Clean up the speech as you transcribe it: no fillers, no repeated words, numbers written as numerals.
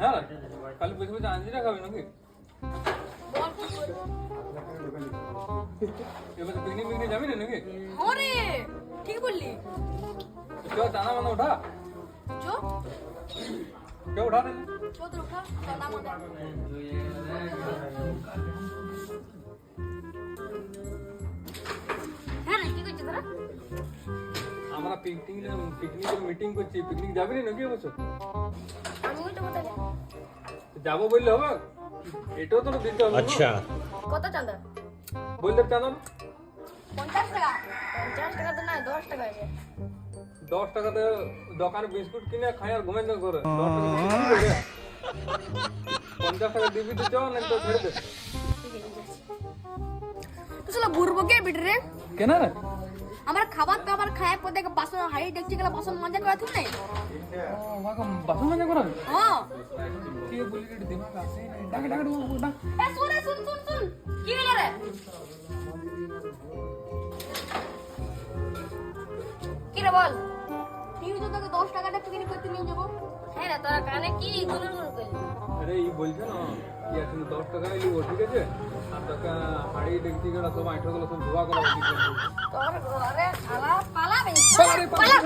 হ্যাঁ কালি বসে বসে আঞ্জিরা খাবি নাকি এবার পিকনিক পিকনিক যাবি না নাকি ওরে ঠিক বললি চো জানা মানে ওঠা চো কেউ উঠা রে চো তো উঠা জানা মানে হ্যাঁ কি করছিস তোরা আমরা পিকনিকের মিটিং করছি পিকনিক যাবি না নাকি এবছর আমি ওইটা বলতে যাবো বললে হবে এটাও তো দিতে হবে আচ্ছা কত চাঁদা বললে চাঁদন 50 টাকা 50 টাকা তো না 10 টাকা আছে 10 টাকাতে দোকানে বিস্কুট কিনে খাই আর ঘুমেন করে 50 টাকা দিবি তো চল না তো ছেড়ে দে তো চলো ঘুরবো কে বিটরে কেন রে আমার খাবার খায় পদে বাসন হাড়ি দেখছি গেলে বাসন মজা করা তুমি নাই আমাকে বাসন মজা করা হ্যাঁ কি বলি রে দিমাগ আসে না ডাক ডাক ডাক এ শুন কি হলো রে কি রে বল তুই তো তোকে 10 টাকাটা পিকনিক করতে নিয়ে যাবো হ্যাঁ রে তোরা কানে কি গুলুর করলি আরে এই বলছে না কি এখন 10 টাকা এলি ও ঠিক আছে আর টাকা হাড়ি দেখছি গেলা সব আইঠো গুলো সব ধোয়া করা উচিত তোর ঘরে খালা পালাবে পালা